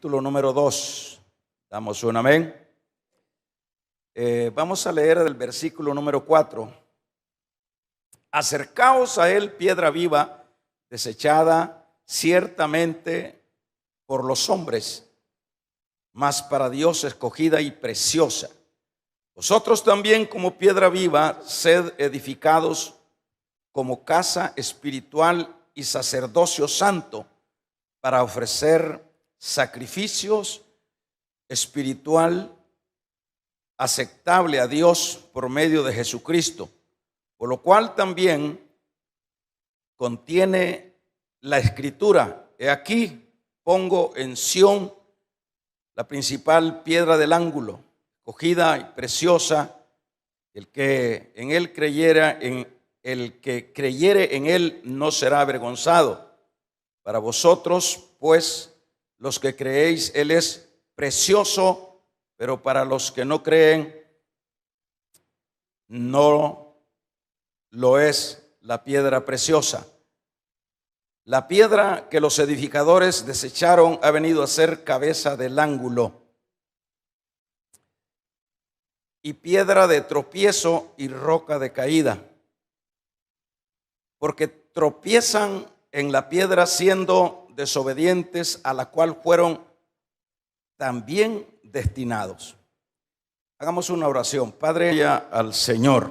Capítulo número 2. Damos un amén. Vamos a leer del versículo número 4. Acercaos a él, piedra viva, desechada ciertamente por los hombres, mas para Dios escogida y preciosa. Vosotros también, como piedra viva, sed edificados como casa espiritual y sacerdocio santo, para ofrecer sacrificios espiritual aceptable a Dios por medio de Jesucristo, por lo cual también contiene la escritura: he aquí, pongo en Sión la principal piedra del ángulo, escogida y preciosa. El que en él creyera, el que creyere en él no será avergonzado. Para vosotros, pues, los que creéis, él es precioso, pero para los que no creen, no lo es la piedra preciosa. La piedra que los edificadores desecharon ha venido a ser cabeza del ángulo y piedra de tropiezo y roca de caída, porque tropiezan en la piedra siendo desobedientes, a la cual fueron también destinados. Hagamos una oración. Padre, al Señor.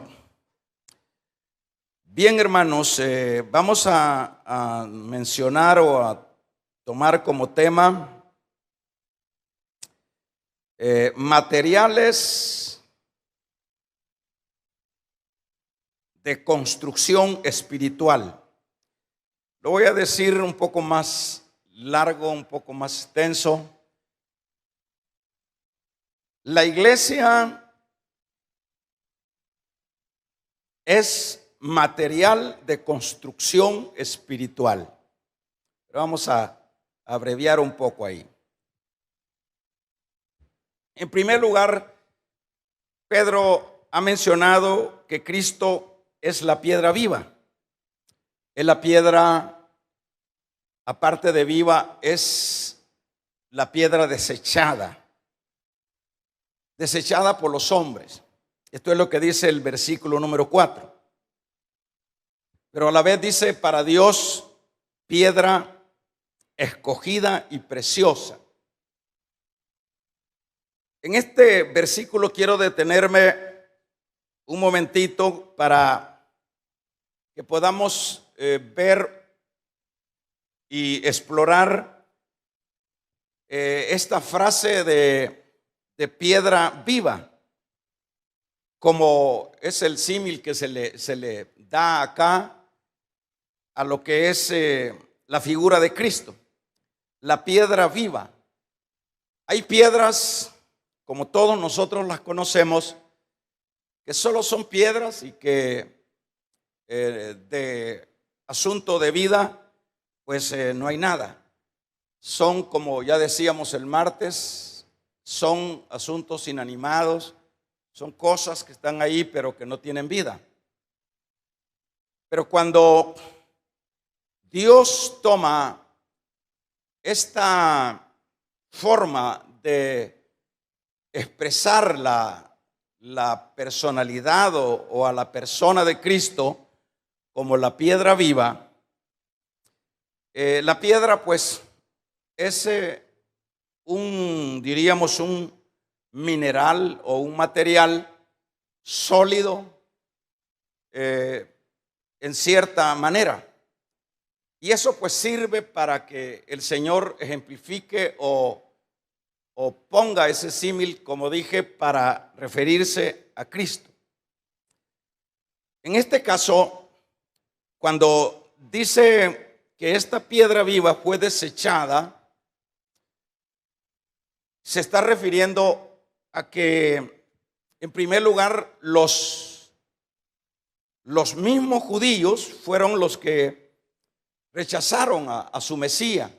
Bien, hermanos, vamos a mencionar o a tomar como tema materiales de construcción espiritual. Lo voy a decir un poco más largo, un poco más extenso. La iglesia es material de construcción espiritual. Pero vamos a abreviar un poco ahí. En primer lugar, Pedro ha mencionado que Cristo es la piedra viva. Es la piedra, aparte de viva, es la piedra desechada por los hombres. Esto es lo que dice el versículo número 4. Pero a la vez dice: para Dios, piedra escogida y preciosa. En este versículo quiero detenerme un momentito para que podamos ver y explorar esta frase de piedra viva, como es el símil que se le da acá a lo que es la figura de Cristo, la piedra viva. Hay piedras, como todos nosotros las conocemos, que solo son piedras y que de asunto de vida, pues no hay nada. Son, como ya decíamos el martes, son asuntos inanimados, son cosas que están ahí pero que no tienen vida. Pero cuando Dios toma esta forma de expresar la personalidad o a la persona de Cristo como la piedra viva, la piedra pues es diríamos un mineral o un material sólido en cierta manera. Y eso pues sirve para que el Señor ejemplifique o ponga ese símil, como dije, para referirse a Cristo. En este caso, cuando dice que esta piedra viva fue desechada, se está refiriendo a que, en primer lugar, los mismos judíos fueron los que rechazaron a su Mesías.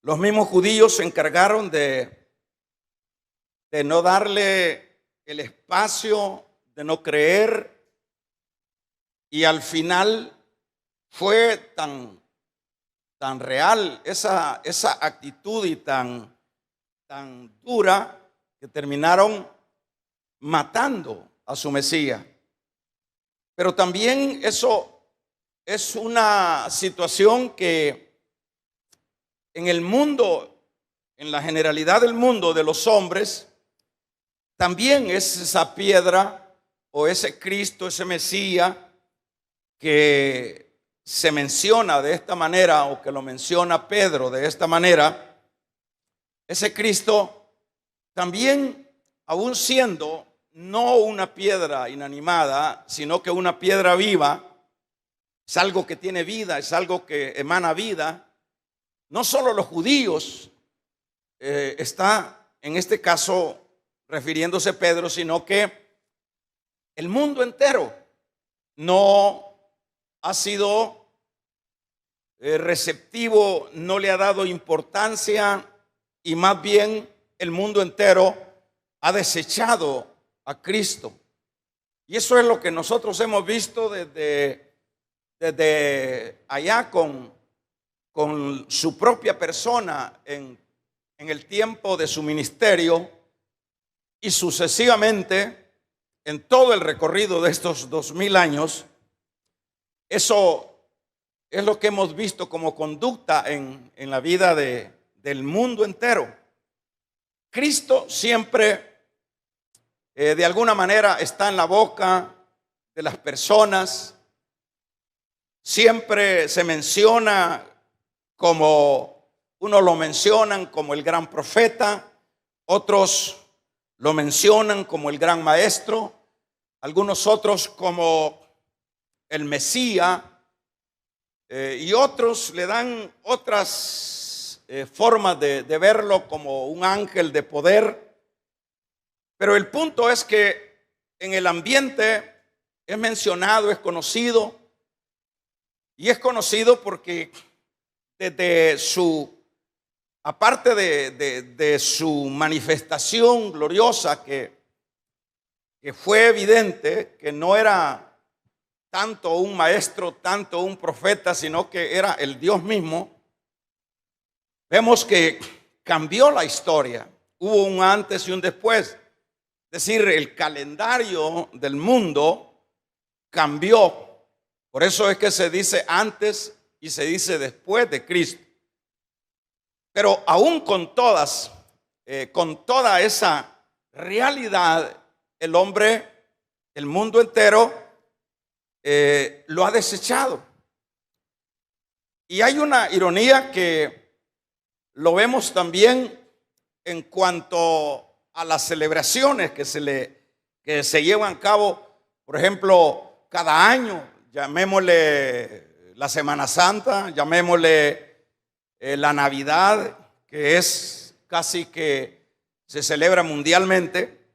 Los mismos judíos se encargaron de no darle el espacio, de no creer, y al final fue tan tan real esa actitud y tan dura que terminaron matando a su Mesías. Pero también eso es una situación que en el mundo, en la generalidad del mundo de los hombres, también es esa piedra o ese Cristo, ese Mesías que se menciona de esta manera, o que lo menciona Pedro de esta manera. Ese Cristo también, aún siendo no una piedra inanimada, sino que una piedra viva, es algo que tiene vida, es algo que emana vida. No solo los judíos está en este caso refiriéndose Pedro, sino que el mundo entero no ha sido receptivo, no le ha dado importancia, y más bien el mundo entero ha desechado a Cristo. Y eso es lo que nosotros hemos visto desde allá con su propia persona en el tiempo de su ministerio, y sucesivamente en todo el recorrido de estos 2000 años. Eso es lo que hemos visto como conducta en la vida del mundo entero. Cristo siempre de alguna manera está en la boca de las personas. Siempre se menciona, como unos lo mencionan como el gran profeta, otros lo mencionan como el gran maestro, algunos otros como el Mesías, y otros le dan otras formas de verlo, como un ángel de poder. Pero el punto es que en el ambiente es mencionado, es conocido, y es conocido porque desde aparte de su manifestación gloriosa, que fue evidente que no era tanto un maestro, tanto un profeta, sino que era el Dios mismo, vemos que cambió la historia. Hubo un antes y un después. Es decir, el calendario del mundo cambió. Por eso es que se dice antes y se dice después de Cristo. Pero aún con toda esa realidad, el hombre, el mundo entero, lo ha desechado. Y hay una ironía que lo vemos también en cuanto a las celebraciones que se llevan a cabo, por ejemplo, cada año. Llamémosle la Semana Santa, llamémosle la Navidad, que es casi que se celebra mundialmente,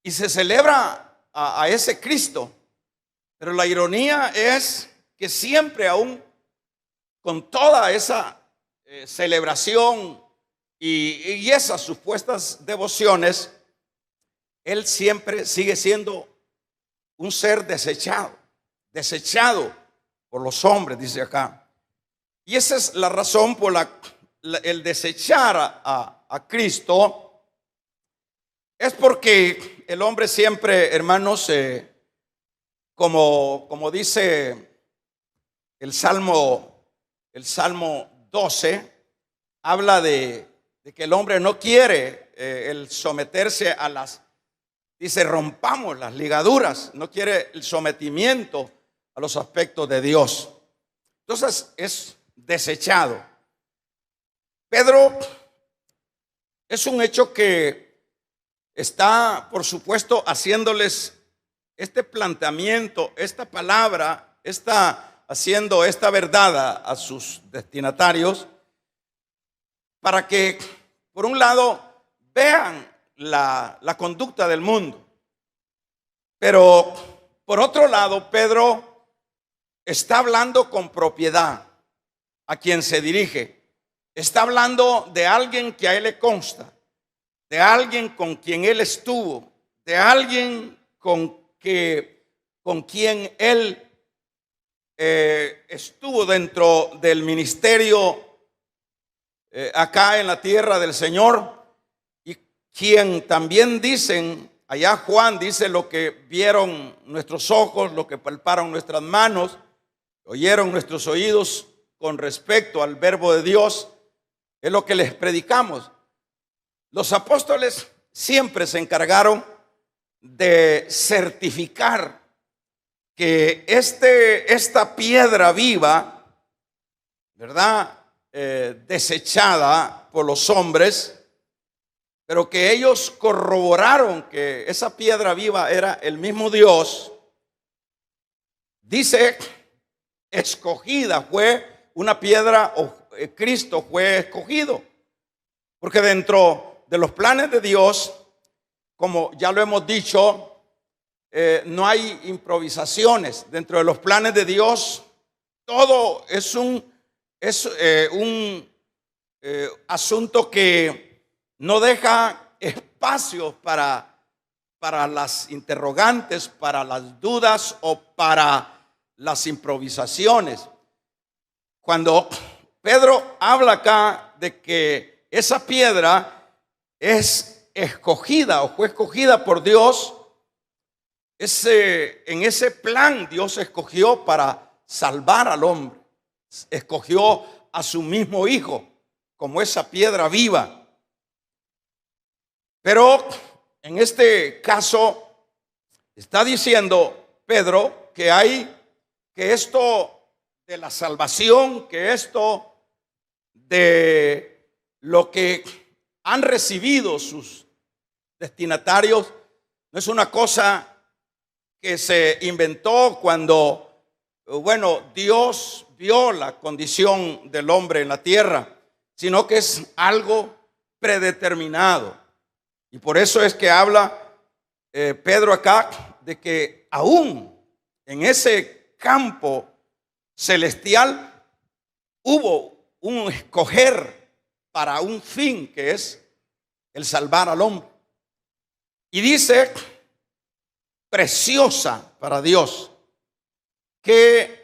y se celebra a ese Cristo. Pero la ironía es que siempre, aún con toda esa celebración y esas supuestas devociones, Él siempre sigue siendo un ser desechado por los hombres, dice acá. Y esa es la razón por el desechar a Cristo. Es porque el hombre siempre, hermanos, como dice el Salmo 12, habla de que el hombre no quiere el someterse dice, rompamos las ligaduras, no quiere el sometimiento a los aspectos de Dios. Entonces es desechado. Pedro, es un hecho que está, por supuesto, haciéndoles este planteamiento, esta palabra, está haciendo esta verdad a sus destinatarios, para que, por un lado, vean la conducta del mundo. Pero, por otro lado, Pedro está hablando con propiedad a quien se dirige. Está hablando de alguien que a él le consta, de alguien con quien él estuvo, de alguien con quien él estuvo dentro del ministerio acá en la tierra del Señor, y quien también dicen, allá Juan dice, lo que vieron nuestros ojos, lo que palparon nuestras manos, oyeron nuestros oídos con respecto al verbo de Dios, es lo que les predicamos. Los apóstoles siempre se encargaron de certificar que esta piedra viva, ¿verdad?, desechada por los hombres, pero que ellos corroboraron que esa piedra viva era el mismo Dios. Dice, escogida fue una piedra, o Cristo fue escogido, porque dentro de los planes de Dios, como ya lo hemos dicho, no hay improvisaciones. Dentro de los planes de Dios, todo es un asunto que no deja espacio para las interrogantes, para las dudas o para las improvisaciones. Cuando Pedro habla acá de que esa piedra es escogida o fue escogida por Dios, en ese plan Dios escogió para salvar al hombre. Escogió a su mismo Hijo como esa piedra viva. Pero en este caso está diciendo Pedro que esto de la salvación, que esto de lo que han recibido sus destinatarios, no es una cosa que se inventó cuando Dios vio la condición del hombre en la tierra, sino que es algo predeterminado. Y por eso es que habla Pedro acá de que aún en ese campo celestial hubo un escoger para un fin, que es el salvar al hombre. Y dice, preciosa para Dios. Qué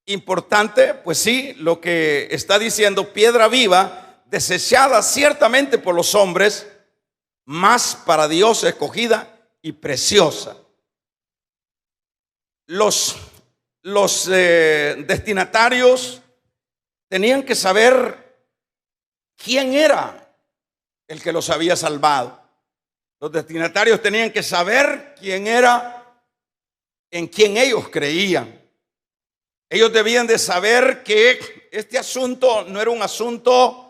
importante, pues sí, lo que está diciendo, piedra viva, desechada ciertamente por los hombres, mas para Dios escogida y preciosa. Los destinatarios tenían que saber quién era el que los había salvado. Los destinatarios tenían que saber quién era, en quién ellos creían. Ellos debían de saber que este asunto no era un asunto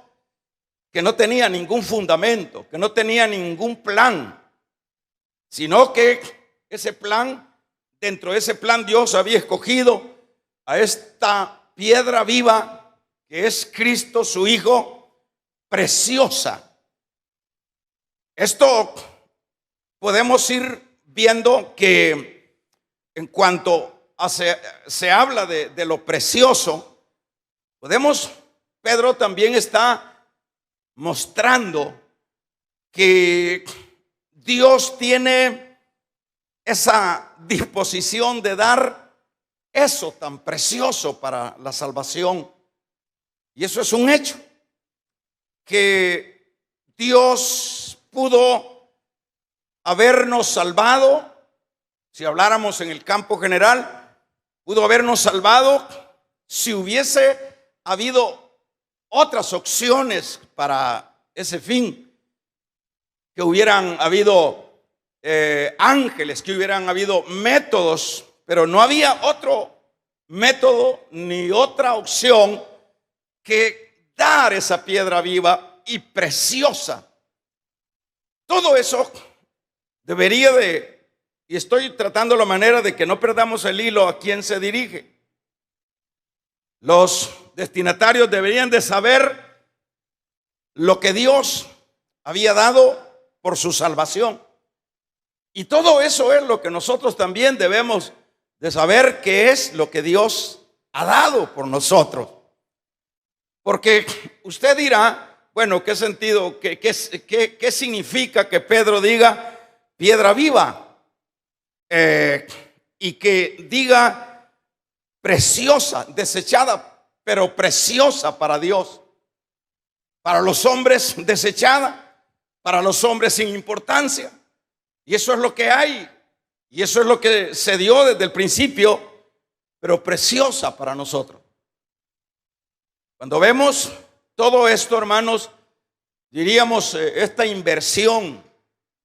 que no tenía ningún fundamento, que no tenía ningún plan, sino que ese plan, dentro de ese plan Dios había escogido a esta piedra viva que es Cristo, su Hijo, preciosa. Esto podemos ir viendo que en cuanto se habla de lo precioso, Pedro también está mostrando que Dios tiene esa disposición de dar eso tan precioso para la salvación. Y eso es un hecho, que Dios pudo habernos salvado, si habláramos en el campo general, pudo habernos salvado si hubiese habido otras opciones para ese fin, que hubieran habido ángeles, que hubieran habido métodos, pero no había otro método ni otra opción que dar esa piedra viva y preciosa. Todo eso debería y estoy tratando la manera de que no perdamos el hilo a quién se dirige. Los destinatarios deberían de saber lo que Dios había dado por su salvación. Y todo eso es lo que nosotros también debemos de saber, qué es lo que Dios ha dado por nosotros. Porque usted dirá, bueno, ¿qué sentido, qué significa que Pedro diga piedra viva? Y que diga preciosa, desechada, pero preciosa para Dios. Para los hombres desechada, para los hombres sin importancia. Y eso es lo que hay. Y eso es lo que se dio desde el principio, pero preciosa para nosotros. Cuando vemos todo esto, hermanos, diríamos esta inversión.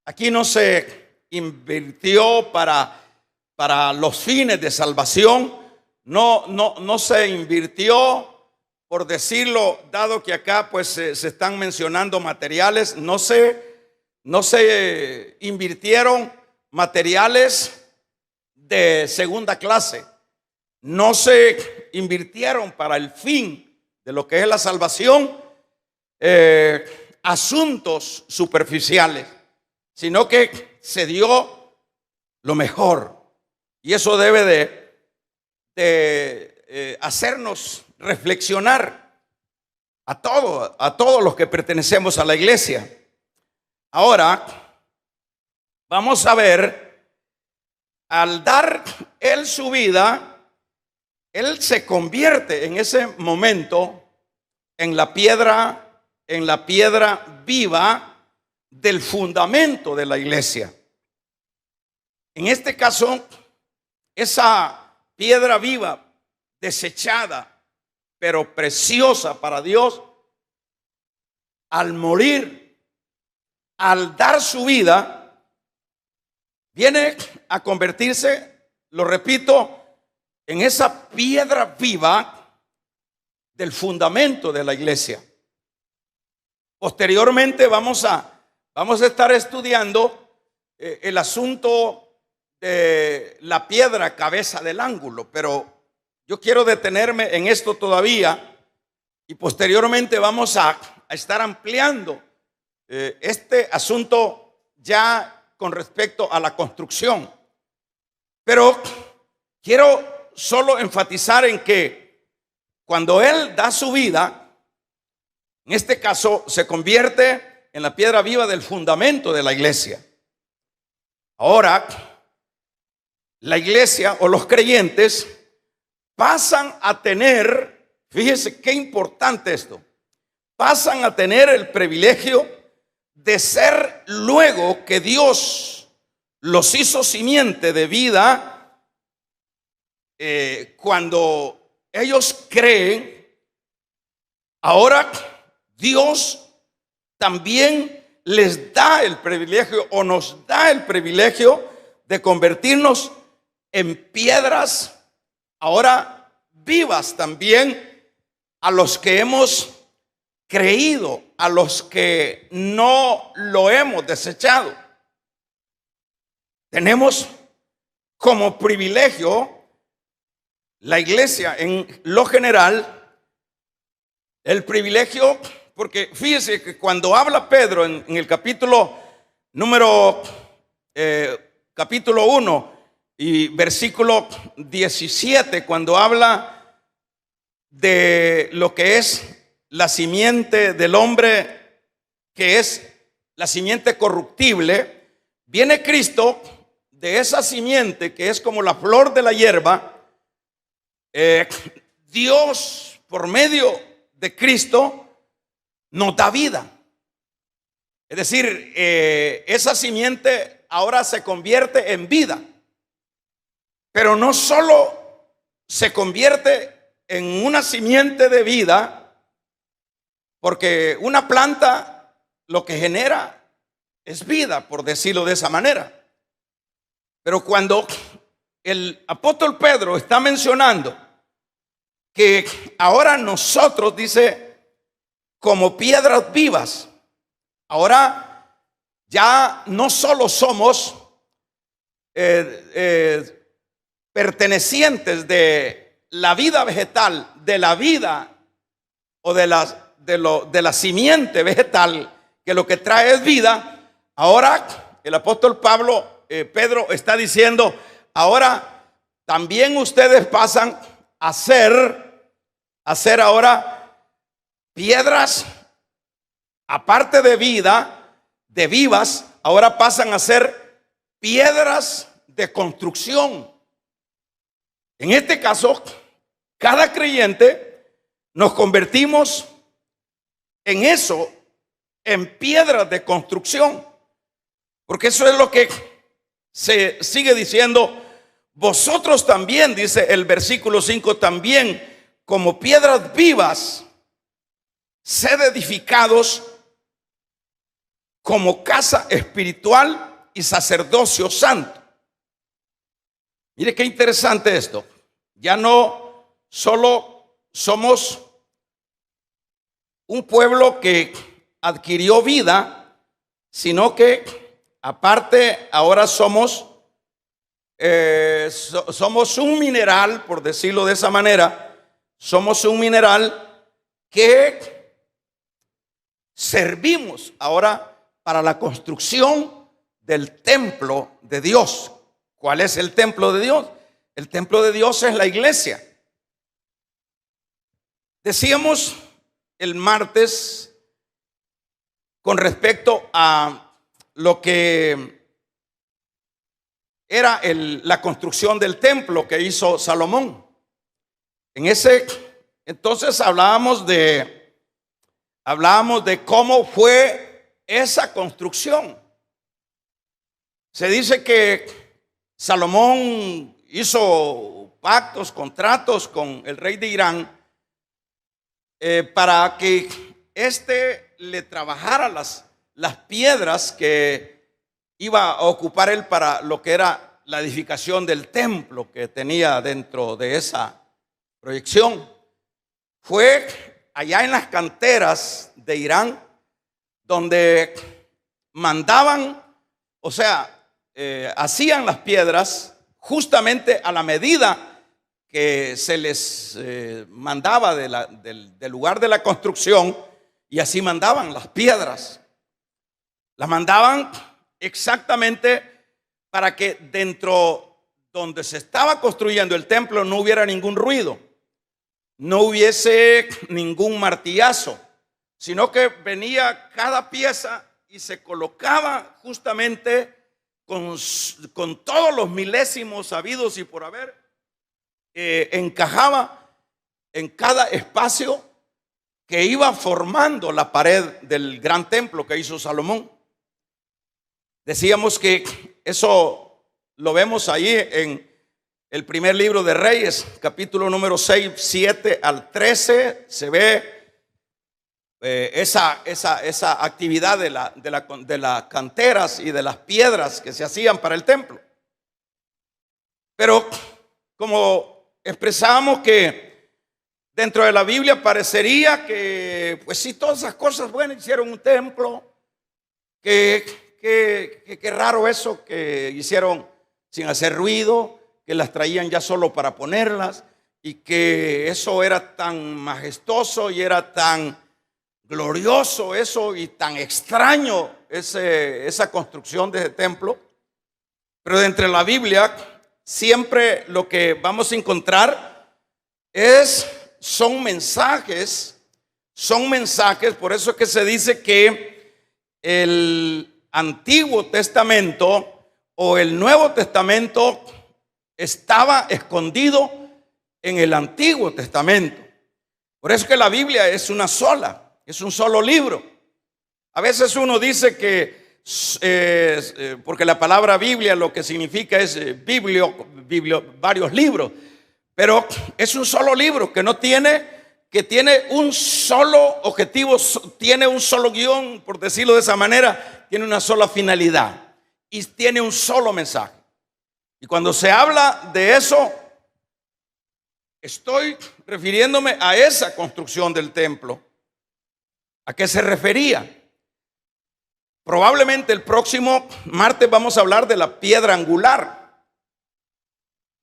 Aquí no se invirtió para los fines de salvación. No se invirtió, por decirlo, dado que acá pues se están mencionando materiales, no se invirtieron materiales de segunda clase, no se invirtieron para el fin de lo que es la salvación asuntos superficiales, sino que se dio lo mejor. Y eso debe de hacernos reflexionar a todos los que pertenecemos a la iglesia. Ahora vamos a ver, al dar él su vida, él se convierte en ese momento en la piedra viva del fundamento de la iglesia. En este caso, esa piedra viva, desechada, pero preciosa para Dios, al morir, al dar su vida, viene a convertirse, lo repito, en esa piedra viva del fundamento de la iglesia. Posteriormente vamos a estar estudiando el asunto de la piedra cabeza del ángulo, pero yo quiero detenerme en esto todavía y posteriormente vamos a estar ampliando este asunto ya con respecto a la construcción. Pero quiero solo enfatizar en que cuando él da su vida, en este caso se convierte en la piedra viva del fundamento de la iglesia. Ahora, la iglesia o los creyentes pasan a tener, fíjese qué importante esto, pasan a tener el privilegio de ser, luego que Dios los hizo simiente de vida, cuando ellos creen, ahora Dios también les da el privilegio o nos da el privilegio de convertirnos en piedras ahora vivas también a los que hemos creído, a los que no lo hemos desechado. Tenemos como privilegio la iglesia en lo general, el privilegio, porque fíjese que cuando habla Pedro en el capítulo 1 y versículo 17, cuando habla de lo que es la simiente del hombre, que es la simiente corruptible, viene Cristo de esa simiente que es como la flor de la hierba. Dios, por medio de Cristo, nos da vida. Es decir, esa simiente ahora se convierte en vida. Pero no solo se convierte en una simiente de vida, porque una planta lo que genera es vida, por decirlo de esa manera. Pero cuando el apóstol Pedro está mencionando que ahora nosotros, dice, como piedras vivas, ahora ya no solo somos pertenecientes de la vida vegetal, de la vida o de la simiente vegetal, que lo que trae es vida. Ahora el apóstol Pedro está diciendo, ahora también ustedes pasan a ser ahora piedras, aparte de vida, de vivas, ahora pasan a ser piedras de construcción. En este caso, cada creyente nos convertimos en eso, en piedras de construcción. Porque eso es lo que se sigue diciendo. Vosotros también, dice el versículo 5, también como piedras vivas, sed edificados como casa espiritual y sacerdocio santo. Mire qué interesante esto. Ya no solo somos un pueblo que adquirió vida, sino que aparte ahora somos un mineral, por decirlo de esa manera. Somos un mineral que servimos ahora para la construcción del templo de Dios. ¿Cuál es el templo de Dios? El templo de Dios es la iglesia. Decíamos el martes con respecto a lo que era la construcción del templo que hizo Salomón. Entonces hablábamos de cómo fue esa construcción. Se dice que Salomón hizo pactos, contratos con el rey de Irán para que éste le trabajara las piedras que iba a ocupar él para lo que era la edificación del templo que tenía dentro de esa proyección. Fue allá en las canteras de Irán donde mandaban, o sea, hacían las piedras justamente a la medida que se les mandaba del lugar de la construcción, y así mandaban las piedras. Las mandaban exactamente para que dentro donde se estaba construyendo el templo no hubiera ningún ruido, no hubiese ningún martillazo, sino que venía cada pieza y se colocaba justamente con todos los milésimos habidos y por haber, encajaba en cada espacio que iba formando la pared del gran templo que hizo Salomón. Decíamos que eso lo vemos ahí en el primer libro de Reyes, capítulo número 6, 7 al 13, se ve esa actividad de las canteras y de las piedras que se hacían para el templo. Pero como expresábamos que dentro de la Biblia parecería que, pues sí, todas esas cosas buenas, hicieron un templo, que raro eso que hicieron sin hacer ruido, que las traían ya solo para ponerlas, y que eso era tan majestuoso y era tan glorioso eso y tan extraño esa construcción de ese templo. Pero dentro de la Biblia siempre lo que vamos a encontrar son mensajes, por eso es que se dice que el Antiguo Testamento o el Nuevo Testamento estaba escondido en el Antiguo Testamento. Por eso es que la Biblia es una sola. Es un solo libro. A veces uno dice que, porque la palabra Biblia lo que significa es varios libros, pero es un solo libro que tiene un solo objetivo, tiene un solo guión, por decirlo de esa manera, tiene una sola finalidad y tiene un solo mensaje. Y cuando se habla de eso, estoy refiriéndome a esa construcción del templo. ¿A qué se refería? Probablemente el próximo martes vamos a hablar de la piedra angular.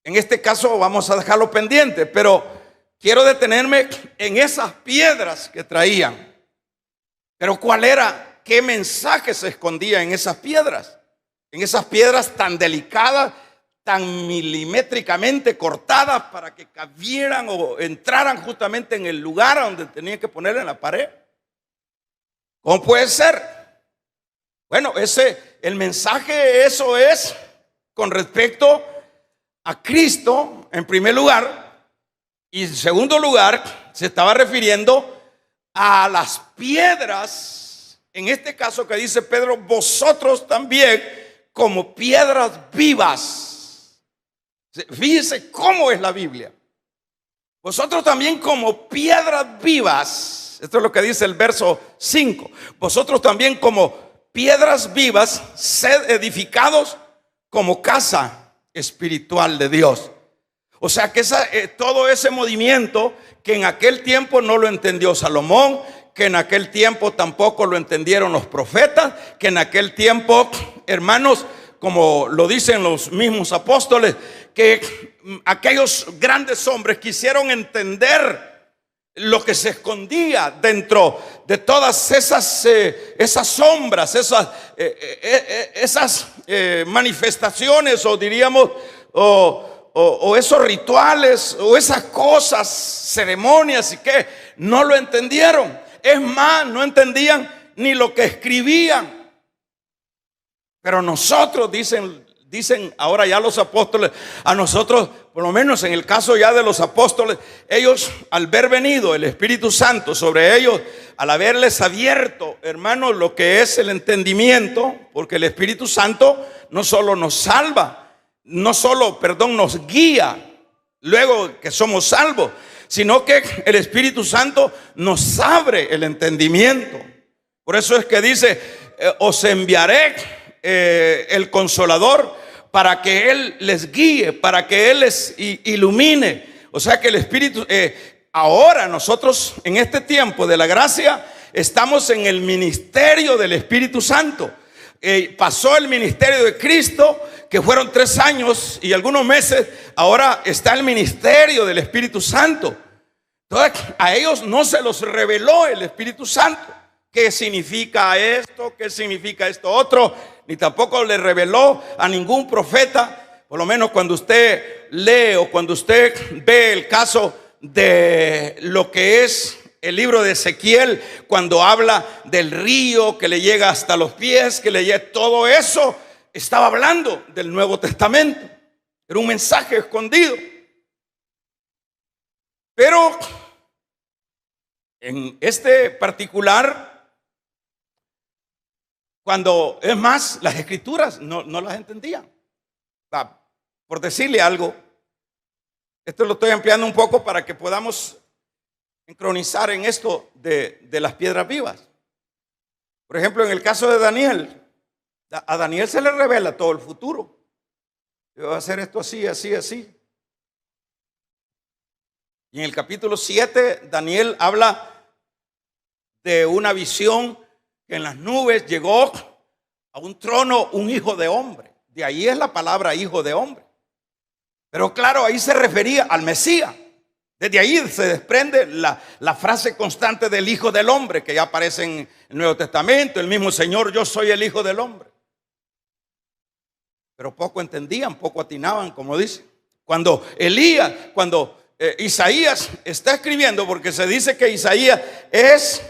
En este caso vamos a dejarlo pendiente, pero quiero detenerme en esas piedras que traían. Pero ¿cuál era? ¿Qué mensaje se escondía en esas piedras? En esas piedras tan delicadas, tan milimétricamente cortadas para que cabieran o entraran justamente en el lugar donde tenían que ponerla en la pared. ¿Cómo puede ser? Bueno, el mensaje, eso es con respecto a Cristo en primer lugar, Y en segundo lugar, se estaba refiriendo a las piedras, en este caso que dice Pedro, vosotros también como piedras vivas. Fíjense cómo es la Biblia. Vosotros también como piedras vivas. Esto es lo que dice el verso 5. Vosotros también como piedras vivas, sed edificados como casa espiritual de Dios. O sea que todo ese movimiento que en aquel tiempo no lo entendió Salomón, que en aquel tiempo tampoco lo entendieron los profetas, que en aquel tiempo, hermanos, como lo dicen los mismos apóstoles, que aquellos grandes hombres quisieron entender lo que se escondía dentro de todas esas sombras, esas manifestaciones, o diríamos, o esos rituales, o esas cosas, ceremonias, y que no lo entendieron. Es más, no entendían ni lo que escribían. Pero nosotros, dicen ahora ya los apóstoles, a nosotros, por lo menos en el caso ya de los apóstoles, ellos al ver venido el Espíritu Santo sobre ellos, al haberles abierto, hermanos, lo que es el entendimiento, porque el Espíritu Santo no solo nos salva, nos guía luego que somos salvos, sino que el Espíritu Santo nos abre el entendimiento. Por eso es que dice, os enviaré el Consolador para que Él les guíe, para que Él les ilumine. O sea que el Espíritu, ahora nosotros en este tiempo de la gracia estamos en el ministerio del Espíritu Santo. Pasó el ministerio de Cristo, que fueron 3 años y algunos meses. Ahora está el ministerio del Espíritu Santo. Entonces, a ellos no se los reveló el Espíritu Santo. ¿Qué significa esto? ¿Qué significa esto otro? Ni tampoco le reveló a ningún profeta. Por lo menos cuando usted lee o cuando usted ve el caso de lo que es el libro de Ezequiel, cuando habla del río que le llega hasta los pies, que le llega, todo eso estaba hablando del Nuevo Testamento. Era un mensaje escondido. Pero en este particular, cuando es más, las escrituras no las entendían. Por decirle algo, esto lo estoy ampliando un poco para que podamos sincronizar en esto de las piedras vivas. Por ejemplo, en el caso de Daniel, a Daniel se le revela todo el futuro. Va a hacer esto así, así, así. Y en el capítulo 7, Daniel habla de una visión que en las nubes llegó a un trono un hijo de hombre. De ahí es la palabra hijo de hombre. Pero claro, ahí se refería al Mesías. Desde ahí se desprende la frase constante del hijo del hombre, que ya aparece en el Nuevo Testamento. El mismo Señor, yo soy el hijo del hombre. Pero poco entendían, poco atinaban, como dice. Cuando Isaías está escribiendo, porque se dice que Isaías es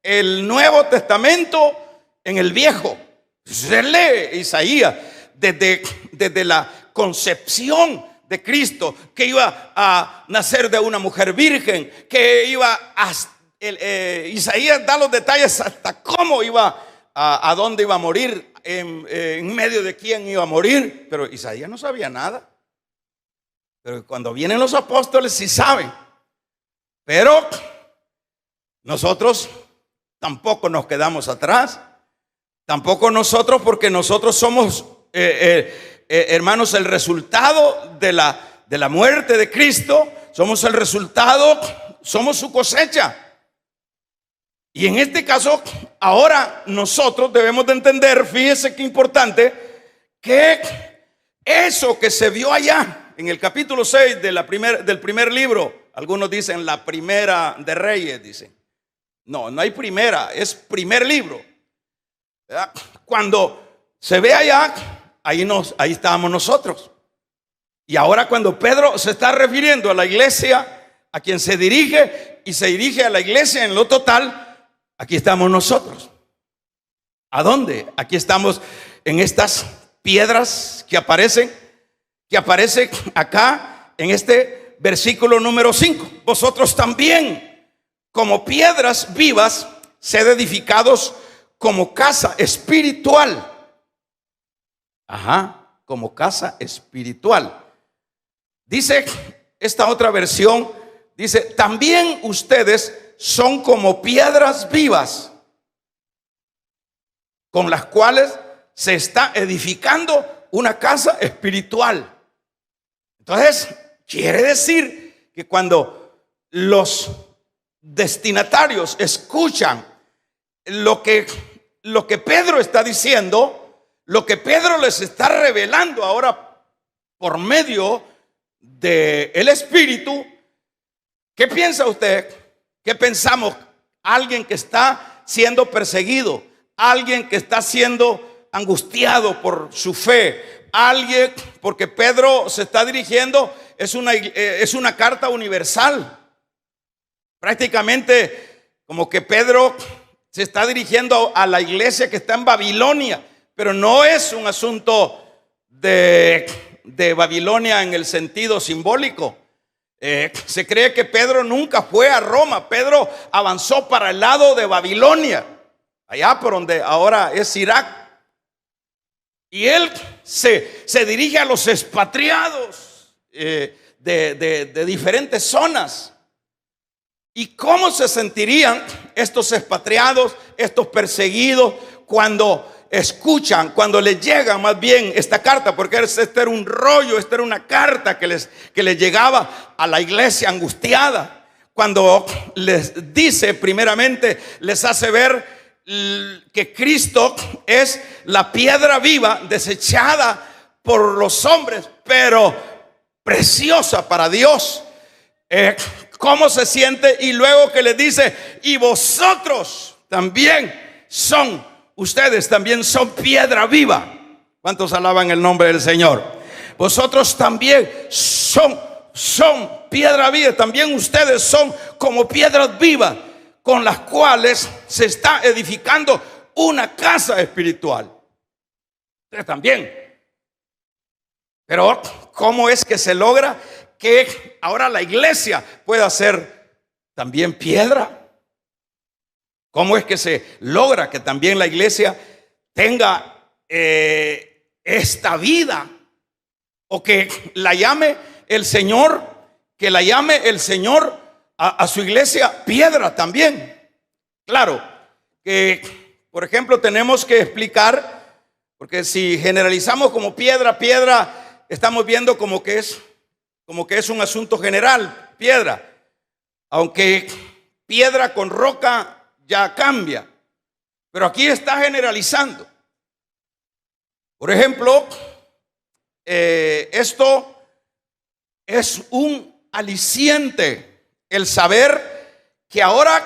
el Nuevo Testamento en el Viejo. Se lee Isaías desde la concepción de Cristo, que iba a nacer de una mujer virgen, que Isaías da los detalles hasta cómo iba, a dónde iba a morir, en medio de quién iba a morir. Pero Isaías no sabía nada. Pero cuando vienen los apóstoles sí saben. Pero nosotros tampoco nos quedamos atrás. Tampoco nosotros, porque nosotros somos, hermanos, el resultado de la muerte de Cristo. Somos el resultado, somos su cosecha. Y en este caso, ahora nosotros debemos de entender, fíjese qué importante, que eso que se vio allá en el capítulo 6 del primer libro, algunos dicen la primera de Reyes, dicen. No hay primera, es primer libro. ¿Verdad? Cuando se ve allá, ahí estábamos nosotros. Y ahora cuando Pedro se está refiriendo a la iglesia, a quien se dirige, y se dirige a la iglesia en lo total, aquí estamos nosotros. ¿A dónde? Aquí estamos en estas piedras que aparecen acá en este versículo número 5. Vosotros también, como piedras vivas, sed edificados como casa espiritual. Como casa espiritual. Dice esta otra versión, dice, también ustedes son como piedras vivas, con las cuales se está edificando una casa espiritual. Entonces, quiere decir que cuando los destinatarios escuchan lo que Pedro está diciendo, lo que Pedro les está revelando ahora por medio del Espíritu, ¿qué piensa usted? ¿Qué pensamos? Alguien que está siendo perseguido, alguien que está siendo angustiado por su fe, alguien, porque Pedro se está dirigiendo, es una carta universal. Prácticamente como que Pedro se está dirigiendo a la iglesia que está en Babilonia, pero no es un asunto de Babilonia en el sentido simbólico. Se cree que Pedro nunca fue a Roma. Pedro avanzó para el lado de Babilonia, allá por donde ahora es Irak. Y él se dirige a los expatriados de diferentes zonas. ¿Y cómo se sentirían estos expatriados, estos perseguidos, cuando escuchan, cuando les llega más bien esta carta? Porque este era un rollo, esta era una carta que les llegaba a la iglesia angustiada. Cuando les dice, primeramente, les hace ver que Cristo es la piedra viva, desechada por los hombres, pero preciosa para Dios. ¿Cómo se siente? Y luego que les dice, y vosotros también ustedes también son piedra viva. ¿Cuántos alaban el nombre del Señor? Vosotros también son piedra viva. También ustedes son como piedras vivas, con las cuales se está edificando una casa espiritual. Ustedes también. Pero ¿cómo es que se logra que ahora la iglesia pueda ser también piedra? ¿Cómo es que se logra que también la iglesia tenga esta vida? O que la llame el Señor, a su iglesia piedra también. Claro que, por ejemplo, tenemos que explicar, porque si generalizamos como piedra, estamos viendo como que es un asunto general, piedra. Aunque piedra con roca ya cambia, pero aquí está generalizando. Por ejemplo, esto es un aliciente, el saber que ahora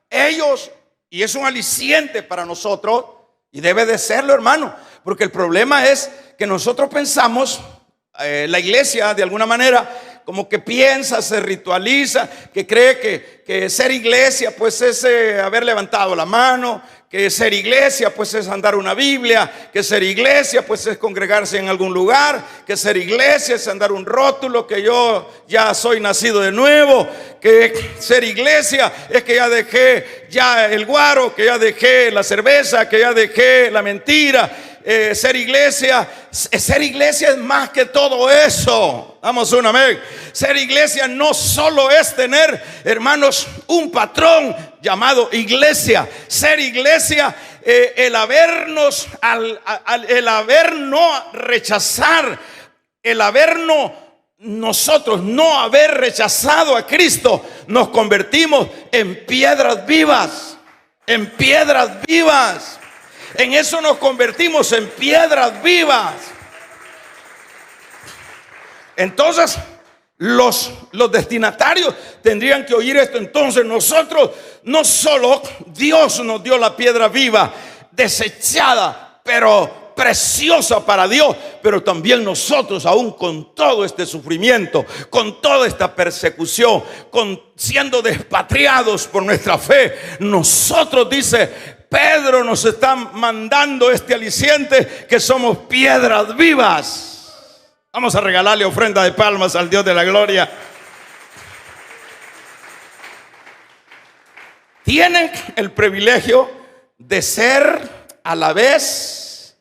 ellos, y es un aliciente para nosotros, y debe de serlo, hermano, porque el problema es que nosotros pensamos, la iglesia de alguna manera como que piensa, se ritualiza, que cree que ser iglesia pues es haber levantado la mano, que ser iglesia pues es andar una Biblia, que ser iglesia pues es congregarse en algún lugar, que ser iglesia es andar un rótulo, que yo ya soy nacido de nuevo, que ser iglesia es que ya dejé ya el guaro, que ya dejé la cerveza, que ya dejé la mentira. Ser iglesia es más que todo eso. Damos un amén. Ser iglesia no solo es tener, hermanos, un patrón llamado iglesia. Ser iglesia, el haber no rechazar, nosotros no haber rechazado a Cristo, nos convertimos en piedras vivas. En piedras vivas. En eso nos convertimos, en piedras vivas. Entonces los destinatarios tendrían que oír esto. Entonces nosotros, no solo Dios nos dio la piedra viva, desechada, pero preciosa para Dios, pero también nosotros, aún con todo este sufrimiento, con toda esta persecución, siendo despatriados por nuestra fe, nosotros, dice Pedro, nos está mandando este aliciente, que somos piedras vivas. Vamos a regalarle ofrenda de palmas al Dios de la gloria. tienen el privilegio de ser a la vez,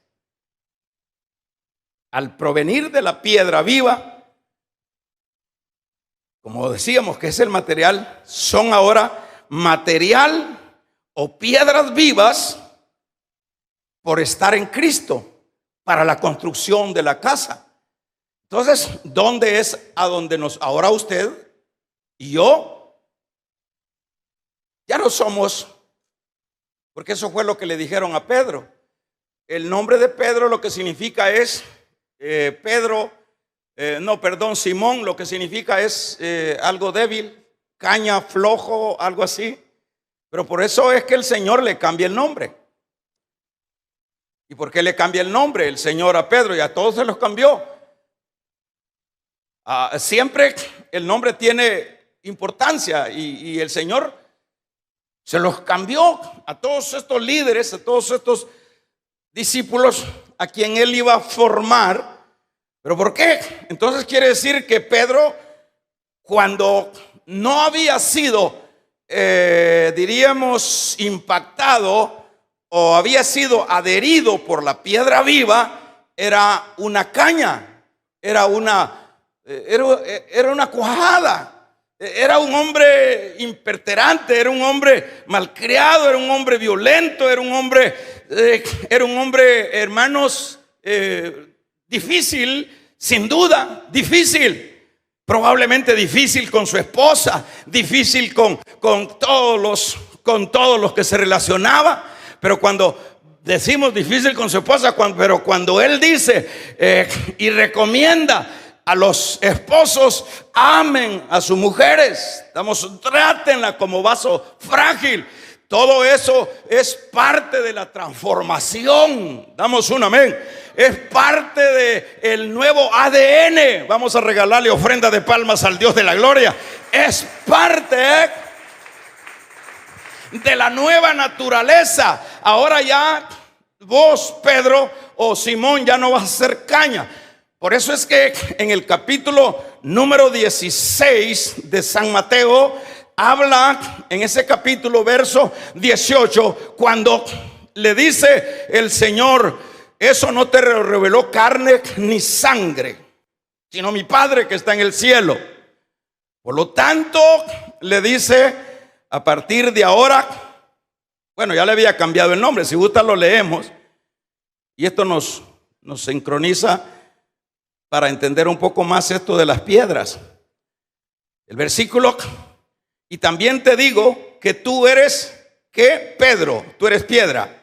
al provenir de la piedra viva, como decíamos que es el material, son ahora material o piedras vivas por estar en Cristo para la construcción de la casa. Entonces, ¿dónde es a donde ahora usted y yo ya no somos? Porque eso fue lo que le dijeron a Pedro. El nombre de Pedro lo que significa es Simón, lo que significa es algo débil, caña, flojo, algo así. Pero por eso es que el Señor le cambia el nombre. ¿Y por qué le cambia el nombre el Señor a Pedro? Y a todos se los cambió. Siempre el nombre tiene importancia y el Señor se los cambió a todos estos líderes, a todos estos discípulos a quien él iba a formar. ¿Pero por qué? Entonces quiere decir que Pedro, cuando no había sido, diríamos, impactado o había sido adherido por la piedra viva, era una caña, era una cuajada, era un hombre imperterante, era un hombre malcriado, era un hombre violento, era un hombre, hermanos, difícil, sin duda, difícil. Probablemente difícil con su esposa, difícil con todos los que se relacionaba. Pero cuando decimos difícil con su esposa, pero cuando él dice y recomienda a los esposos, amen a sus mujeres, trátenla como vaso frágil. Todo eso es parte de la transformación. Damos un amén. Es parte del nuevo ADN. Vamos a regalarle ofrenda de palmas al Dios de la gloria. Es parte de la nueva naturaleza. Ahora ya vos, Pedro o Simón, ya no vas a ser caña. Por eso es que en el capítulo número 16 de San Mateo habla, en ese capítulo verso 18, cuando le dice el Señor: eso no te reveló carne ni sangre, sino mi Padre que está en el cielo. Por lo tanto, le dice, a partir de ahora, bueno, ya le había cambiado el nombre, si gusta lo leemos, y esto nos sincroniza para entender un poco más esto de las piedras. El versículo: y también te digo que tú eres, ¿qué? Pedro, tú eres piedra,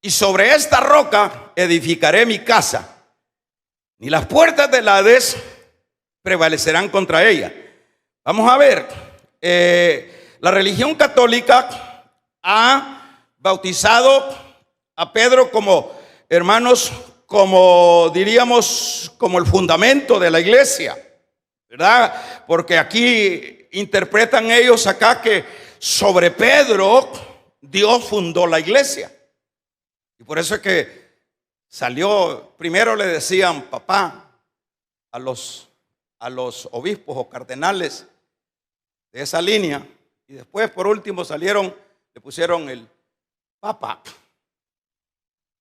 y sobre esta roca edificaré mi casa, ni las puertas del Hades prevalecerán contra ella. Vamos a ver, la religión católica ha bautizado a Pedro como, hermanos, como diríamos, como el fundamento de la iglesia, ¿verdad? Porque aquí interpretan ellos acá que sobre Pedro Dios fundó la iglesia. Y por eso es que salió, primero le decían papá a los obispos o cardenales de esa línea, y después por último le pusieron el papa.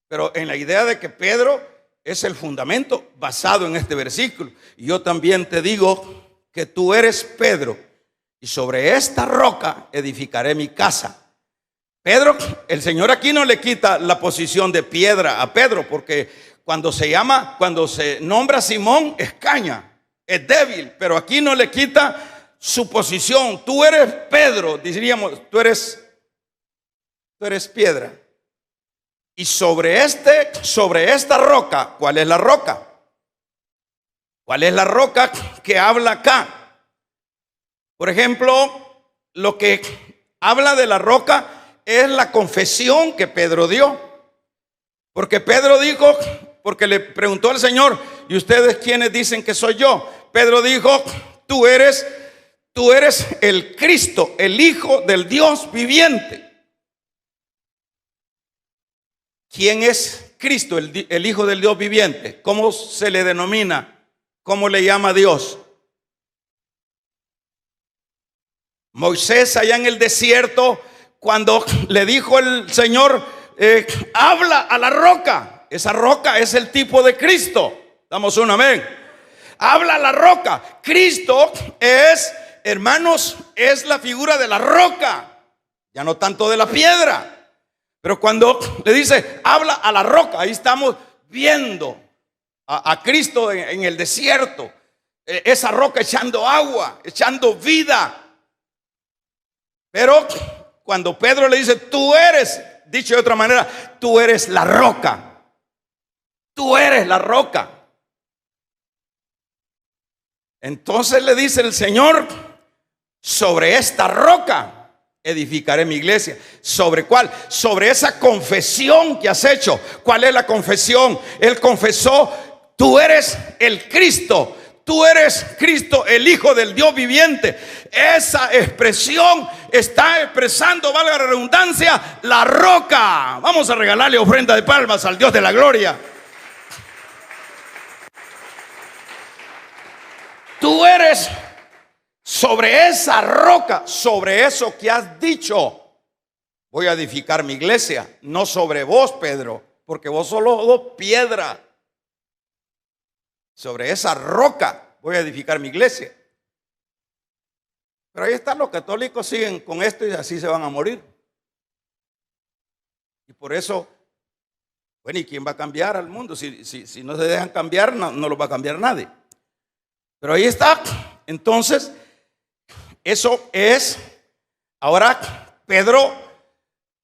Pero en la idea de que Pedro es el fundamento basado en este versículo. Y yo también te digo que tú eres Pedro, y sobre esta roca edificaré mi casa. Pedro, el Señor aquí no le quita la posición de piedra a Pedro, porque cuando se nombra Simón es caña, es débil, pero aquí no le quita su posición. Tú eres Pedro, diríamos, tú eres piedra. Y sobre esta roca, ¿cuál es la roca? ¿Cuál es la roca que habla acá? Por ejemplo, lo que habla de la roca es la confesión que Pedro dio. Porque Pedro dijo, porque le preguntó al Señor: ¿y ustedes quiénes dicen que soy yo? Pedro dijo: tú eres el Cristo, el Hijo del Dios viviente. ¿Quién es Cristo, el Hijo del Dios viviente? ¿Cómo se le denomina? ¿Cómo le llama Dios? Moisés allá en el desierto, cuando le dijo el Señor, habla a la roca. Esa roca es el tipo de Cristo. Damos un amén. Habla a la roca. Cristo es, hermanos, es la figura de la roca, ya no tanto de la piedra. Pero cuando le dice, habla a la roca, ahí estamos viendo a Cristo en el desierto. Esa roca echando agua, echando vida. Pero cuando Pedro le dice, tú eres, dicho de otra manera, tú eres la roca. Tú eres la roca. Entonces le dice el Señor, sobre esta roca edificaré mi iglesia. ¿Sobre cuál? Sobre esa confesión que has hecho. ¿Cuál es la confesión? Él confesó, tú eres el Cristo. Tú eres Cristo, el Hijo del Dios viviente. Esa expresión está expresando, valga la redundancia, la roca. Vamos a regalarle ofrenda de palmas al Dios de la gloria. Tú eres sobre esa roca, sobre eso que has dicho, voy a edificar mi iglesia. No sobre vos, Pedro, porque vos solo sos piedra. Sobre esa roca voy a edificar mi iglesia. Pero ahí están, los católicos siguen con esto y así se van a morir. Y por eso, bueno, ¿y quién va a cambiar al mundo? Si no se dejan cambiar, no lo va a cambiar nadie. Pero ahí está. Entonces, eso es. Ahora, Pedro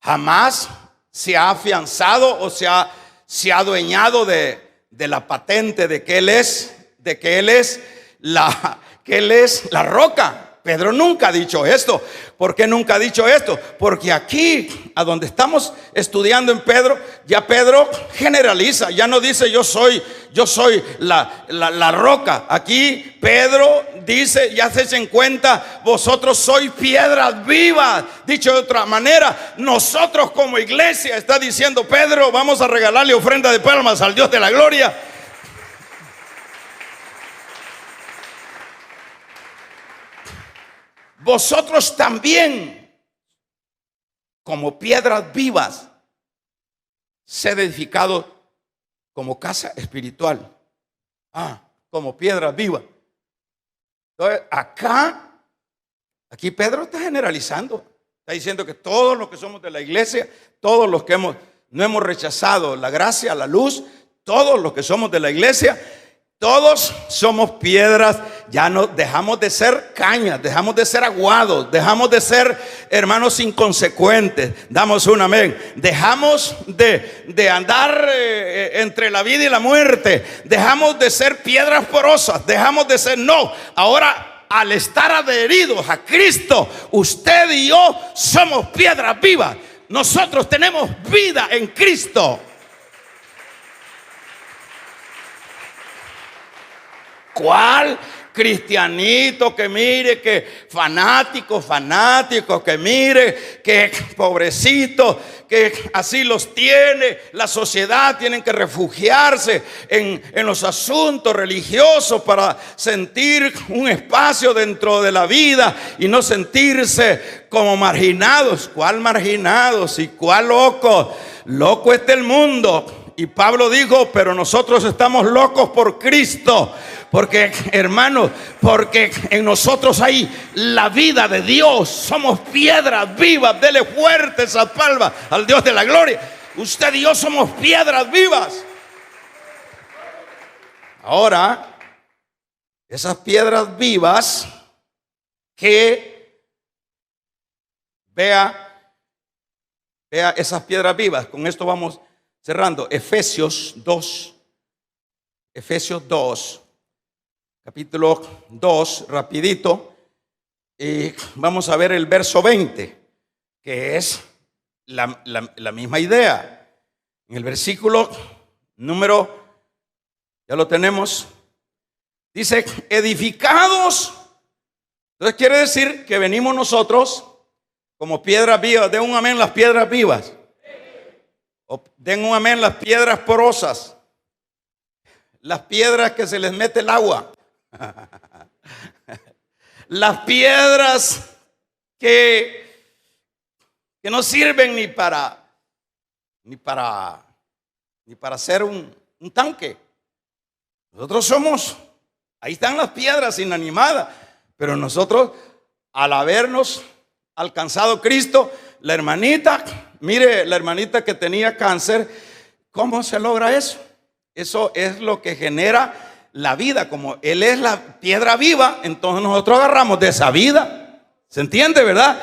jamás se ha afianzado o se ha adueñado de la patente de que él es la roca. Pedro nunca ha dicho esto. ¿Por qué nunca ha dicho esto? Porque aquí, a donde estamos estudiando en Pedro, ya Pedro generaliza, ya no dice yo soy la roca. Aquí Pedro dice, ya se echen cuenta, vosotros sois piedras vivas. Dicho de otra manera, nosotros como iglesia, está diciendo Pedro, vamos a regalarle ofrenda de palmas al Dios de la gloria. Vosotros también, como piedras vivas, sed edificados como casa espiritual. Como piedras vivas. Entonces, aquí Pedro está generalizando. Está diciendo que todos los que somos de la iglesia, todos los que no hemos rechazado la gracia, la luz, todos los que somos de la iglesia, todos somos piedras. Ya no dejamos de ser cañas, dejamos de ser aguados, dejamos de ser hermanos inconsecuentes. Damos un amén. Dejamos de andar entre la vida y la muerte. Dejamos de ser piedras porosas. Dejamos de ser, no. Ahora, al estar adheridos a Cristo, usted y yo somos piedras vivas. Nosotros tenemos vida en Cristo. ¿Cuál cristianito que mire, que fanáticos, que mire, que pobrecito, que así los tiene la sociedad? Tienen que refugiarse en los asuntos religiosos para sentir un espacio dentro de la vida y no sentirse como marginados. ¿Cuál marginados y cuál locos? Loco está el mundo. Y Pablo dijo, pero nosotros estamos locos por Cristo. Porque, hermanos, porque en nosotros hay la vida de Dios. Somos piedras vivas. Dele fuerte esa palma al Dios de la gloria. Usted y yo somos piedras vivas. Ahora, esas piedras vivas que vea esas piedras vivas. Con esto vamos cerrando. Efesios 2, capítulo 2, rapidito. Y vamos a ver el verso 20, que es la misma idea. En el versículo número, ya lo tenemos, dice, edificados. Entonces quiere decir que venimos nosotros como piedras vivas. Den un amén las piedras vivas. Den un amén las piedras porosas, las piedras que se les mete el agua, las piedras que que no sirven ni para hacer un tanque. Nosotros somos, ahí están las piedras inanimadas, pero nosotros, al habernos alcanzado Cristo, la hermanita, mire, la hermanita que tenía cáncer, ¿cómo se logra eso? Eso es lo que genera la vida. Como Él es la piedra viva, entonces nosotros agarramos de esa vida. ¿Se entiende, verdad?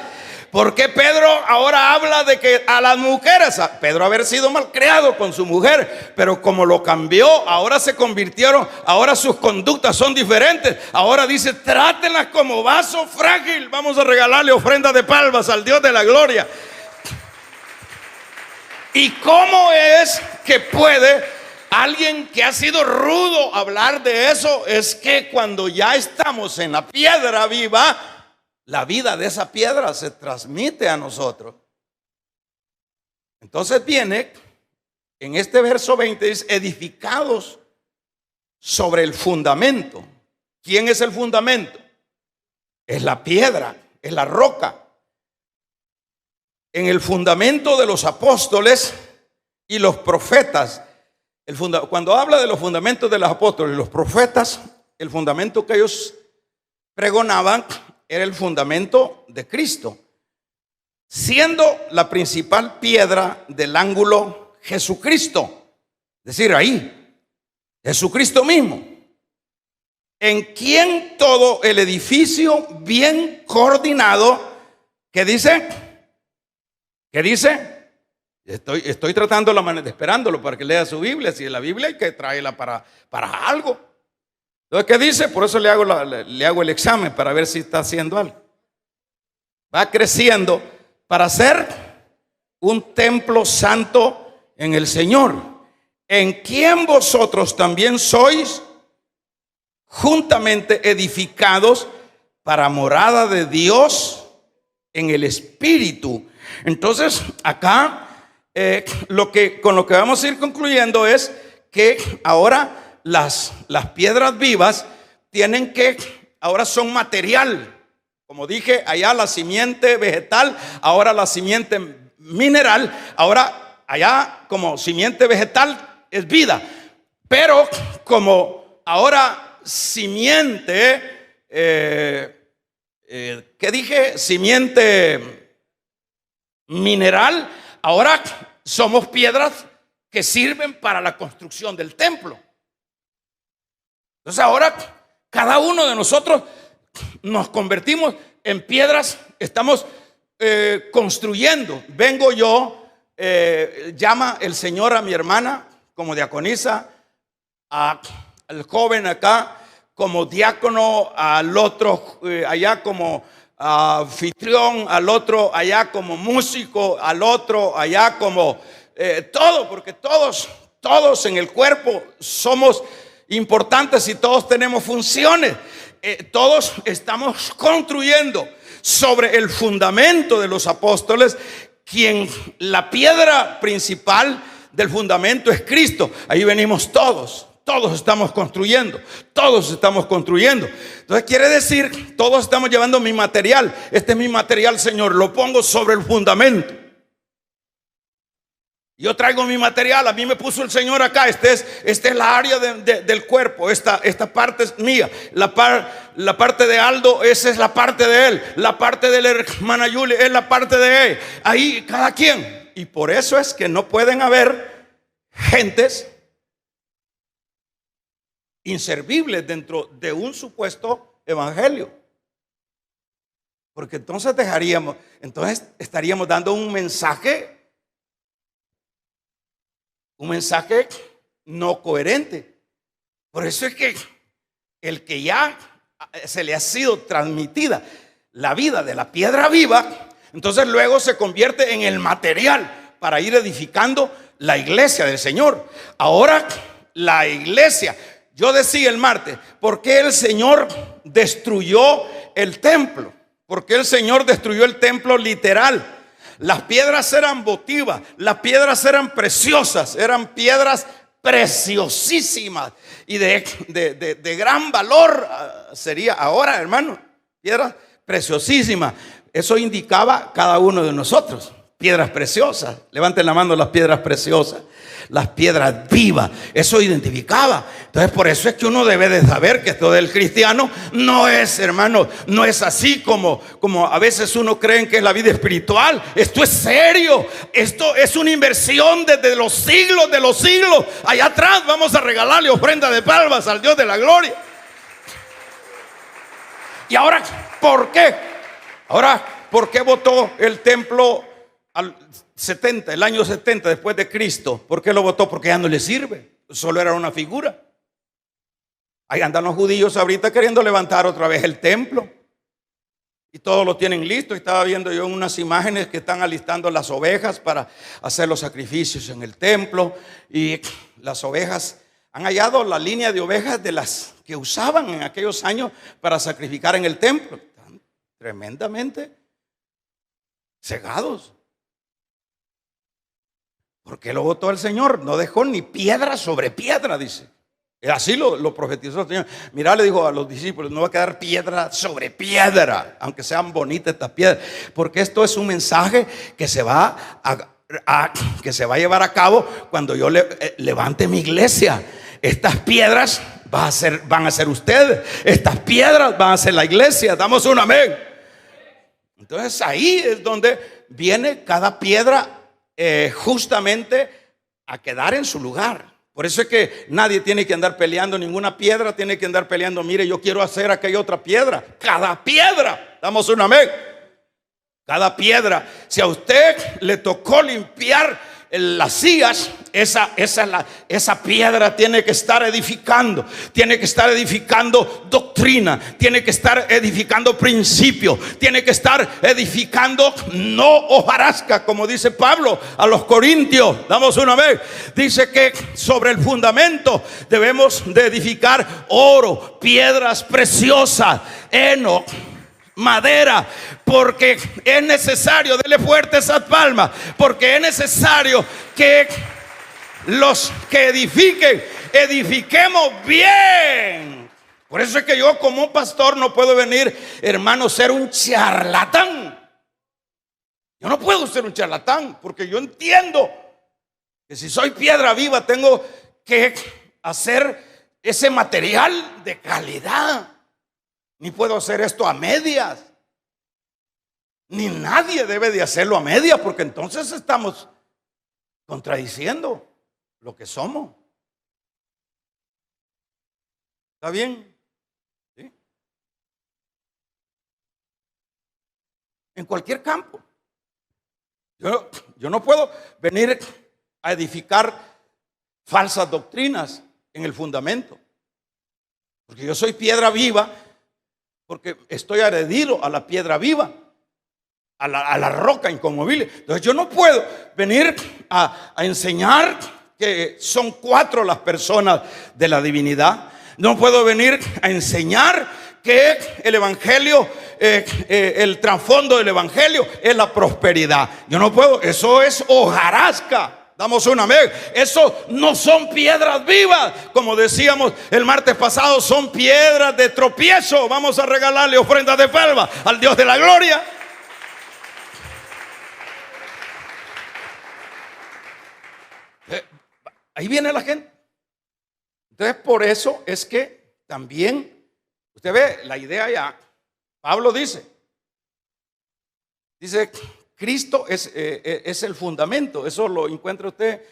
¿Por qué Pedro ahora habla de que a las mujeres, Pedro haber sido malcriado con su mujer, pero como lo cambió, ahora se convirtieron, ahora sus conductas son diferentes? Ahora dice, trátenlas como vaso frágil. Vamos a regalarle ofrenda de palmas al Dios de la gloria. ¿Y cómo es que puede alguien que ha sido rudo hablar de eso? Es que cuando ya estamos en la piedra viva, la vida de esa piedra se transmite a nosotros. Entonces viene en este verso 20, dice, edificados sobre el fundamento. ¿Quién es el fundamento? Es la piedra, es la roca. En el fundamento de los apóstoles y los profetas. Cuando habla de los fundamentos de los apóstoles y los profetas, el fundamento que ellos pregonaban era el fundamento de Cristo, siendo la principal piedra del ángulo Jesucristo. Es decir, ahí, Jesucristo mismo, en quien todo el edificio bien coordinado, ¿qué dice? ¿Qué dice? Estoy tratando la manera, esperándolo para que lea su Biblia. Si es la Biblia hay que traerla para algo. Entonces, ¿qué dice? Por eso le hago el examen para ver si está haciendo algo. Va creciendo para ser un templo santo en el Señor, en quien vosotros también sois juntamente edificados para morada de Dios en el Espíritu. Entonces, acá con lo que vamos a ir concluyendo es que ahora las piedras vivas ahora son material. Como dije, allá la simiente vegetal, ahora la simiente mineral, ahora allá como simiente vegetal es vida. Pero como ahora simiente, ¿qué dije? Simiente mineral, ahora somos piedras que sirven para la construcción del templo. Entonces ahora cada uno de nosotros nos convertimos en piedras, estamos construyendo. Vengo yo, llama el Señor a mi hermana como diaconisa, al joven acá como diácono, al otro allá como anfitrión, al otro allá como músico, al otro allá como todo, porque todos en el cuerpo somos importantes y todos tenemos funciones. Todos estamos construyendo sobre el fundamento de los apóstoles, quien la piedra principal del fundamento es Cristo. Ahí venimos todos estamos construyendo, Entonces quiere decir, todos estamos llevando mi material. Este es mi material, Señor, lo pongo sobre el fundamento. Yo traigo mi material, a mí me puso el Señor acá. Esta es la área del cuerpo. Esta parte es mía. La parte de Aldo, esa es la parte de él. La parte de la hermana Yuli es la parte de él. Ahí cada quien. Y por eso es que no pueden haber gentes inservibles dentro de un supuesto evangelio. Porque entonces estaríamos dando un mensaje no coherente. Por eso es que el que ya se le ha sido transmitida la vida de la piedra viva, entonces luego se convierte en el material para ir edificando la iglesia del Señor. Ahora la iglesia, yo decía el martes, ¿por qué el Señor destruyó el templo? ¿Por qué el Señor destruyó el templo literal? Las piedras eran votivas, las piedras eran preciosas, eran piedras preciosísimas y de gran valor. Sería ahora, hermano, piedras preciosísimas. Eso indicaba cada uno de nosotros. piedras preciosas. Levanten la mano las piedras preciosas. Las piedras vivas, eso identificaba. Entonces por eso es que uno debe de saber que esto del cristiano no es, hermano, no es así como a veces uno cree que es la vida espiritual. Esto es serio, esto es una inversión desde los siglos de los siglos. Allá atrás vamos a regalarle ofrenda de palmas al Dios de la gloria. Y ahora, ¿por qué? Ahora, ¿por qué botó el templo el año 70 después de Cristo? ¿Por qué lo votó? Porque ya no le sirve, solo era una figura. Ahí andan los judíos ahorita queriendo levantar otra vez el templo y todos lo tienen listo. Estaba viendo yo unas imágenes que están alistando las ovejas para hacer los sacrificios en el templo, y las ovejas han hallado la línea de ovejas de las que usaban en aquellos años para sacrificar en el templo. Están tremendamente cegados. ¿Por qué lo votó el Señor? No dejó ni piedra sobre piedra, dice. Así lo profetizó el Señor. Mira, le dijo a los discípulos: no va a quedar piedra sobre piedra, aunque sean bonitas estas piedras, porque esto es un mensaje que se va que se va a llevar a cabo cuando yo levante mi iglesia. Estas piedras van a ser ustedes. Estas piedras van a ser la iglesia. Damos un amén. Entonces ahí es donde viene cada piedra justamente a quedar en su lugar. Por eso es que nadie tiene que andar peleando, ninguna piedra tiene que andar peleando. Mire, yo quiero hacer aquella otra piedra. Cada piedra, damos un amén. Cada piedra, si a usted le tocó limpiar las sillas, esa piedra tiene que estar edificando. Tiene que estar edificando doctrina. Tiene que estar edificando principio. Tiene que estar edificando no hojarasca, como dice Pablo a los Corintios. Damos una vez. Dice que sobre el fundamento debemos de edificar oro, piedras preciosas, heno, madera, porque es necesario, dele fuerte esas palmas, porque es necesario que los que edifiquemos bien. Por eso es que yo como pastor no puedo venir, hermano, ser un charlatán. Yo no puedo ser un charlatán, porque yo entiendo que si soy piedra viva tengo que hacer ese material de calidad. Ni puedo hacer esto a medias. Ni nadie debe de hacerlo a medias, porque entonces estamos contradiciendo lo que somos. ¿Está bien? ¿Sí? En cualquier campo. Yo no puedo venir a edificar falsas doctrinas en el fundamento, porque yo soy piedra viva. Porque estoy adherido a la piedra viva, a la roca inconmovible. Entonces yo no puedo venir a enseñar que son 4 las personas de la divinidad. No puedo venir a enseñar que el evangelio, el trasfondo del evangelio es la prosperidad. Yo no puedo, eso es hojarasca. Damos un amén. Eso no son piedras vivas. Como decíamos el martes pasado, son piedras de tropiezo. Vamos a regalarle ofrendas de palma al Dios de la gloria. Ahí viene la gente. Entonces por eso es que también, usted ve la idea ya. Pablo dice Cristo es el fundamento. Eso lo encuentra usted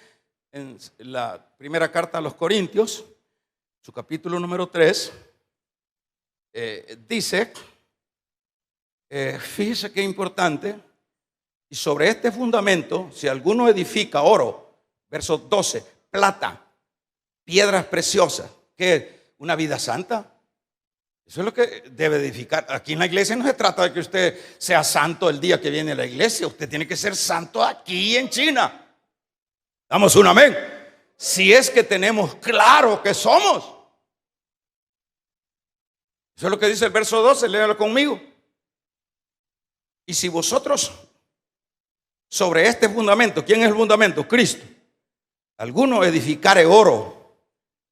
en la primera carta a los Corintios, su capítulo número 3. Dice, fíjese qué importante: y sobre este fundamento, si alguno edifica oro, verso 12, plata, piedras preciosas, ¿qué? ¿Una vida santa? Eso es lo que debe edificar. Aquí en la iglesia no se trata de que usted sea santo el día que viene a la iglesia. Usted tiene que ser santo aquí en China. Damos un amén. Si es que tenemos claro que somos. Eso es lo que dice el verso 12. Léalo conmigo. Y si vosotros sobre este fundamento, ¿quién es el fundamento? Cristo. Alguno edificare oro,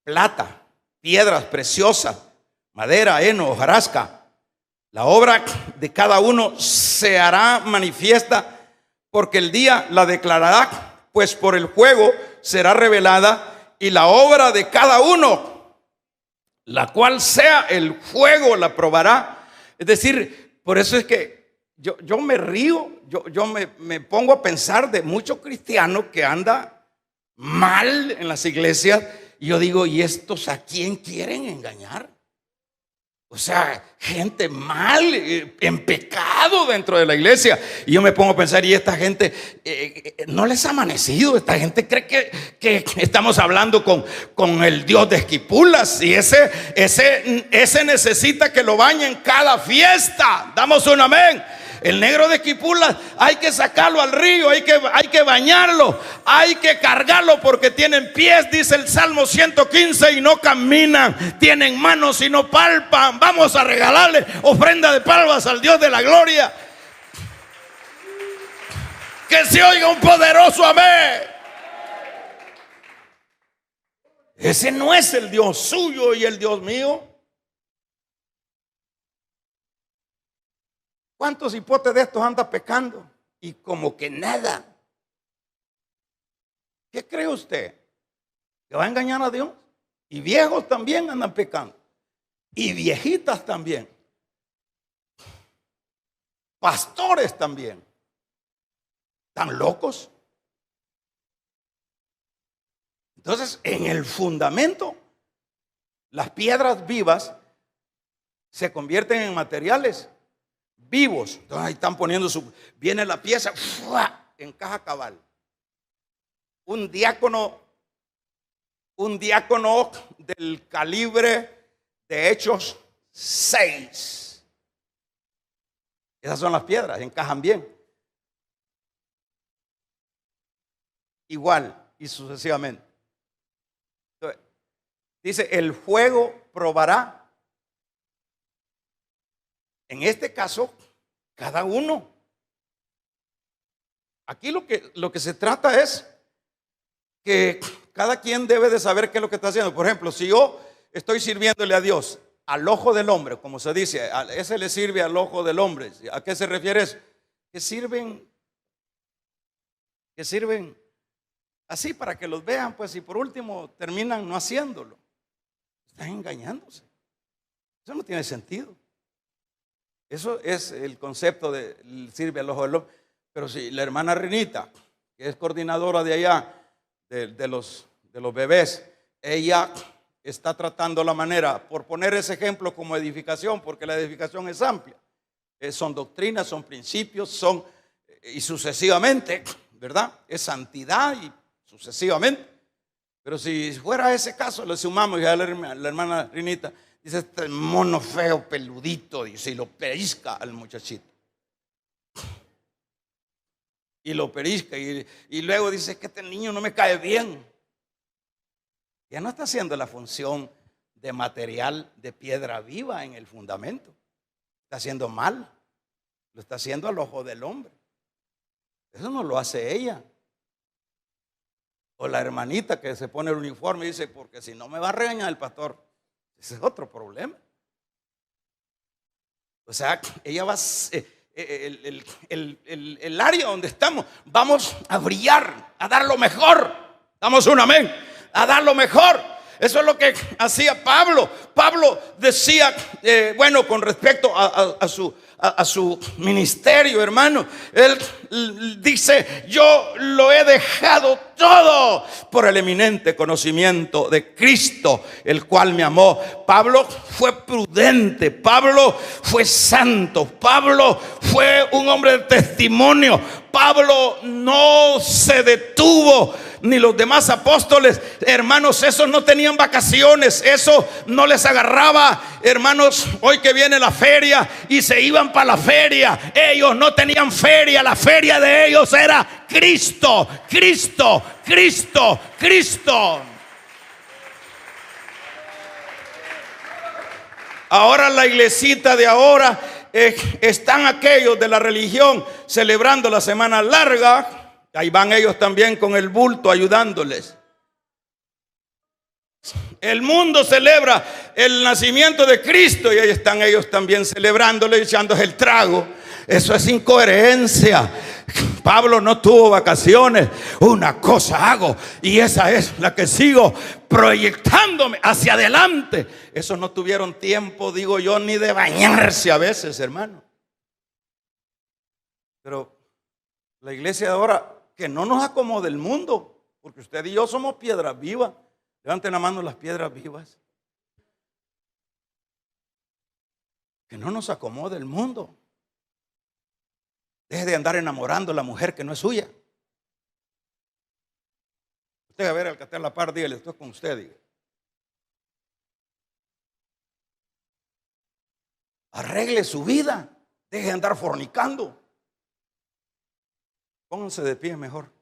plata, piedras preciosas, madera, heno, hojarasca, la obra de cada uno se hará manifiesta, porque el día la declarará, pues por el fuego será revelada, y la obra de cada uno, la cual sea el fuego, la probará. Es decir, por eso es que yo me río, yo me pongo a pensar de muchos cristianos que andan mal en las iglesias, y yo digo, ¿y estos a quién quieren engañar? O sea, gente mal, en pecado dentro de la iglesia. Y yo me pongo a pensar, y esta gente no les ha amanecido. Esta gente cree que estamos hablando con el Dios de Esquipulas, y ese necesita que lo bañen cada fiesta. Damos un amén. El negro de Esquipulas hay que sacarlo al río, hay que bañarlo, hay que cargarlo, porque tienen pies, dice el Salmo 115, y no caminan, tienen manos y no palpan. Vamos a regalarle ofrenda de palmas al Dios de la gloria. Que se oiga un poderoso amén. Ese no es el Dios suyo y el Dios mío. ¿Cuántos hipotes de estos andan pecando? Y como que nada. ¿Qué cree usted? ¿Que va a engañar a Dios? Y viejos también andan pecando. Y viejitas también. Pastores también. ¿Están locos? Entonces, en el fundamento, las piedras vivas se convierten en materiales vivos. Entonces ahí están poniendo viene la pieza, ¡fua!, encaja cabal. Un diácono del calibre de Hechos 6. Esas son las piedras, encajan bien. Igual y sucesivamente. Entonces, dice, el fuego probará. En este caso, cada uno. Aquí lo que se trata es que cada quien debe de saber qué es lo que está haciendo. Por ejemplo, si yo estoy sirviéndole a Dios al ojo del hombre, como se dice, ese le sirve al ojo del hombre. ¿A qué se refiere eso? Que sirven así para que los vean, pues, y por último terminan no haciéndolo. Están engañándose. Eso no tiene sentido. Eso es el concepto de sirve al ojo del hombre. Pero si la hermana Renita, que es coordinadora de allá, de los bebés, ella está tratando la manera, por poner ese ejemplo como edificación, porque la edificación es amplia. Son doctrinas, son principios, y sucesivamente, ¿verdad? Es santidad y sucesivamente. Pero si fuera ese caso, le sumamos, ya la hermana Renita dice, este mono feo, peludito, dice, y lo perisca al muchachito. Y lo perisca, y luego dice que este niño no me cae bien. Ya no está haciendo la función de material de piedra viva en el fundamento. Está haciendo mal. Lo está haciendo al ojo del hombre. Eso no lo hace ella. O la hermanita que se pone el uniforme y dice, porque si no me va a regañar el pastor. Ese es otro problema. O sea, ella va el área donde estamos, vamos a brillar, a dar lo mejor. Damos un amén. A dar lo mejor. Eso es lo que hacía Pablo. Pablo decía, bueno, con respecto a su ministerio, hermano, él dice, yo lo he dejado todo por el eminente conocimiento de Cristo, el cual me amó. Pablo fue prudente, Pablo fue santo, Pablo fue un hombre de testimonio. Pablo no se detuvo, ni los demás apóstoles, hermanos, esos no tenían vacaciones, eso no les agarraba, hermanos, hoy que viene la feria y se iban para la feria. Ellos no tenían feria, la feria de ellos era Cristo, Cristo, Cristo, Cristo. Ahora la iglesita de ahora están aquellos de la religión celebrando la semana larga. Ahí van ellos también con el bulto ayudándoles. El mundo celebra el nacimiento de Cristo y ahí están ellos también celebrándole y echándose el trago. Eso es incoherencia. Pablo no tuvo vacaciones. Una cosa hago y esa es la que sigo proyectándome hacia adelante. Esos no tuvieron tiempo, digo yo, ni de bañarse a veces, hermano. Pero la iglesia de ahora, que no nos acomode el mundo, porque usted y yo somos piedras vivas. Levanten la mano las piedras vivas. Que no nos acomode el mundo. Deje de andar enamorando a la mujer que no es suya. Usted a ver al que está a la par, dígale, estoy con usted, dígale. Arregle su vida. Deje de andar fornicando. Pónganse de pie mejor.